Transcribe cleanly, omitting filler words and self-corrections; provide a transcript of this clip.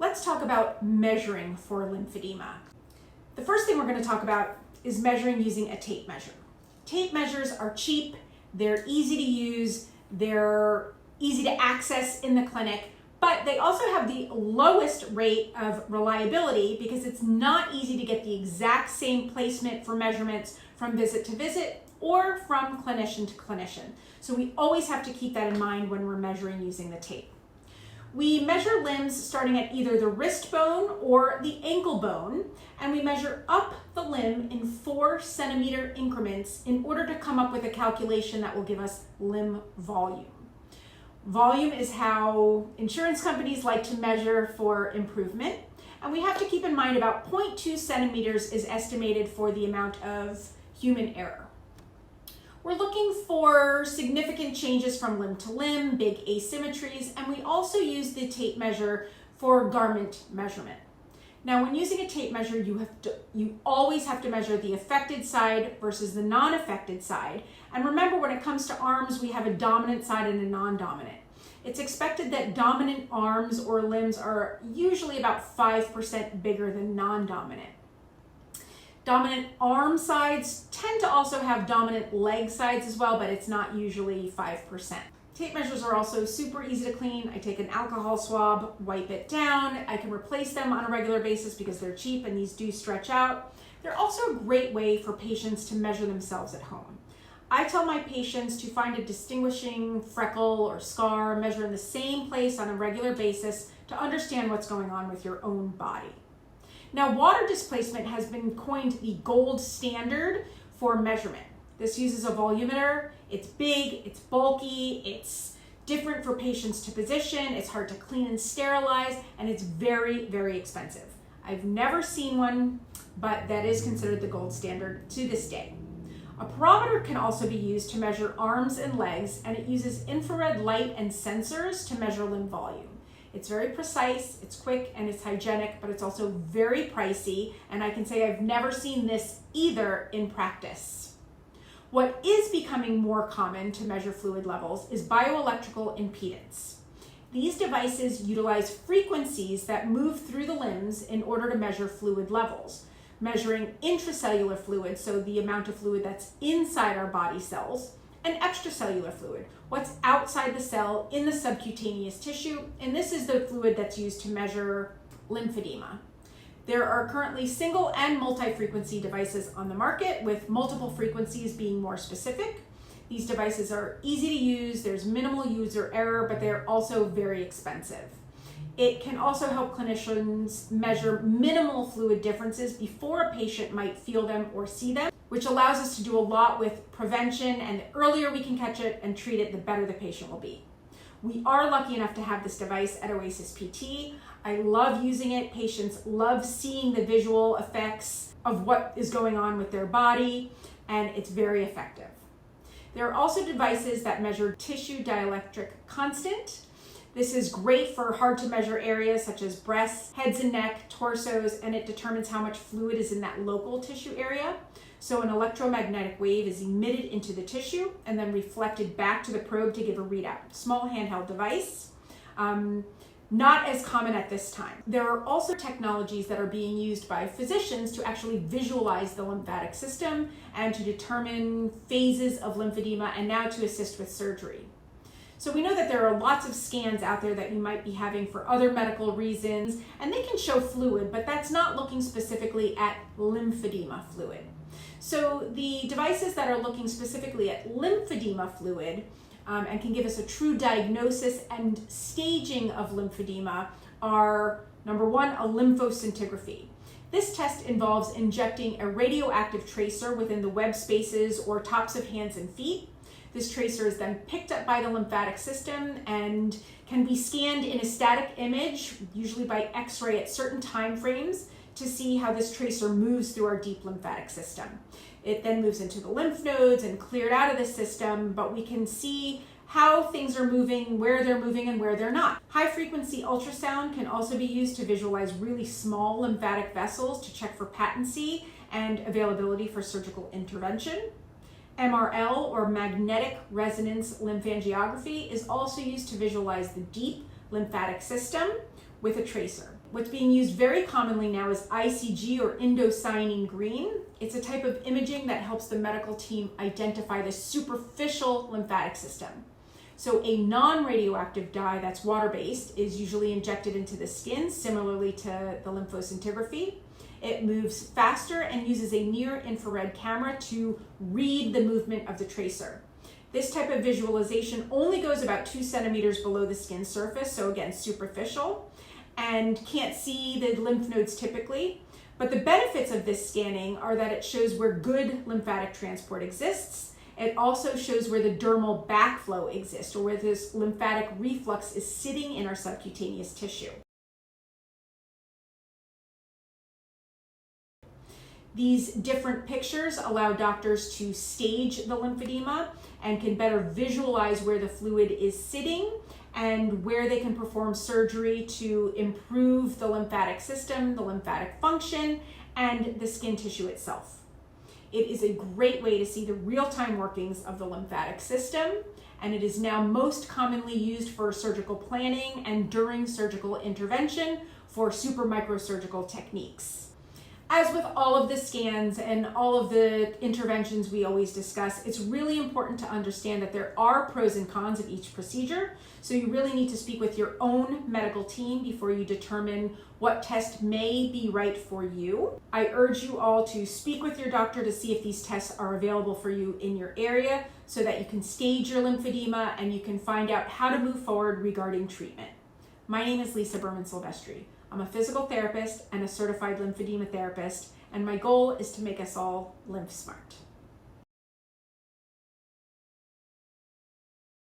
Let's talk about measuring for lymphedema. The first thing we're going to talk about is measuring using a tape measure. Tape measures are cheap, they're easy to use, they're easy to access in the clinic, but they also have the lowest rate of reliability because it's not easy to get the exact same placement for measurements from visit to visit or from clinician to clinician. So we always have to keep that in mind when we're measuring using the tape. We measure limbs starting at either the wrist bone or the ankle bone, and we measure up the limb in 4 centimeter increments in order to come up with a calculation that will give us limb volume. Volume is how insurance companies like to measure for improvement, and we have to keep in mind about 0.2 centimeters is estimated for the amount of human error. We're looking for significant changes from limb to limb, big asymmetries, and we also use the tape measure for garment measurement. Now, when using a tape measure, you always have to measure the affected side versus the non-affected side. And remember, when it comes to arms, we have a dominant side and a non-dominant. It's expected that dominant arms or limbs are usually about 5% bigger than non-dominant. Dominant arm sides tend to also have dominant leg sides as well, but it's not usually 5%. Tape measures are also super easy to clean. I take an alcohol swab, wipe it down. I can replace them on a regular basis because they're cheap and these do stretch out. They're also a great way for patients to measure themselves at home. I tell my patients to find a distinguishing freckle or scar, measure in the same place on a regular basis to understand what's going on with your own body. Now, water displacement has been coined the gold standard for measurement. This uses a volumeter. It's big, it's bulky, it's different for patients to position, it's hard to clean and sterilize, and it's very, very expensive. I've never seen one, but that is considered the gold standard to this day. A perometer can also be used to measure arms and legs, and it uses infrared light and sensors to measure limb volume. It's very precise, it's quick, and it's hygienic, but it's also very pricey, and I can say I've never seen this either in practice. What is becoming more common to measure fluid levels is bioelectrical impedance. These devices utilize frequencies that move through the limbs in order to measure fluid levels, measuring intracellular fluid, so the amount of fluid that's inside our body cells, and extracellular fluid, what's outside the cell in the subcutaneous tissue, and this is the fluid that's used to measure lymphedema. There are currently single and multi-frequency devices on the market, with multiple frequencies being more specific. These devices are easy to use, there's minimal user error, but they're also very expensive. It can also help clinicians measure minimal fluid differences before a patient might feel them or see them, which allows us to do a lot with prevention, and the earlier we can catch it and treat it, the better the patient will be. We are lucky enough to have this device at Oasis PT. I love using it. Patients love seeing the visual effects of what is going on with their body, and it's very effective. There are also devices that measure tissue dielectric constant. This is great for hard to measure areas such as breasts, heads and neck, torsos, and it determines how much fluid is in that local tissue area. So an electromagnetic wave is emitted into the tissue and then reflected back to the probe to give a readout. Small handheld device, not as common at this time. There are also technologies that are being used by physicians to actually visualize the lymphatic system and to determine phases of lymphedema, and now to assist with surgery. So we know that there are lots of scans out there that you might be having for other medical reasons, and they can show fluid, but that's not looking specifically at lymphedema fluid. So the devices that are looking specifically at lymphedema fluid and can give us a true diagnosis and staging of lymphedema are, number one, a lymphoscintigraphy. This test involves injecting a radioactive tracer within the web spaces or tops of hands and feet. This tracer is then picked up by the lymphatic system and can be scanned in a static image, usually by X-ray at certain time frames, to see how this tracer moves through our deep lymphatic system. It then moves into the lymph nodes and cleared out of the system, but we can see how things are moving, where they're moving, and where they're not. High-frequency ultrasound can also be used to visualize really small lymphatic vessels to check for patency and availability for surgical intervention. MRL, or magnetic resonance lymphangiography, is also used to visualize the deep lymphatic system with a tracer. What's being used very commonly now is ICG or indocyanine green. It's a type of imaging that helps the medical team identify the superficial lymphatic system. So a non-radioactive dye that's water-based is usually injected into the skin, similarly to the lymphoscintigraphy. It moves faster and uses a near-infrared camera to read the movement of the tracer. This type of visualization only goes about 2 centimeters below the skin surface, so again, superficial, and can't see the lymph nodes typically. But the benefits of this scanning are that it shows where good lymphatic transport exists. It also shows where the dermal backflow exists, or where this lymphatic reflux is sitting in our subcutaneous tissue. These different pictures allow doctors to stage the lymphedema and can better visualize where the fluid is sitting and where they can perform surgery to improve the lymphatic system, the lymphatic function, and the skin tissue itself. It is a great way to see the real-time workings of the lymphatic system, and it is now most commonly used for surgical planning and during surgical intervention for super microsurgical techniques. As with all of the scans and all of the interventions we always discuss, it's really important to understand that there are pros and cons of each procedure. So you really need to speak with your own medical team before you determine what test may be right for you. I urge you all to speak with your doctor to see if these tests are available for you in your area so that you can stage your lymphedema and you can find out how to move forward regarding treatment. My name is Lisa Berman Sylvestri. I'm a physical therapist and a certified lymphedema therapist, and my goal is to make us all lymph smart.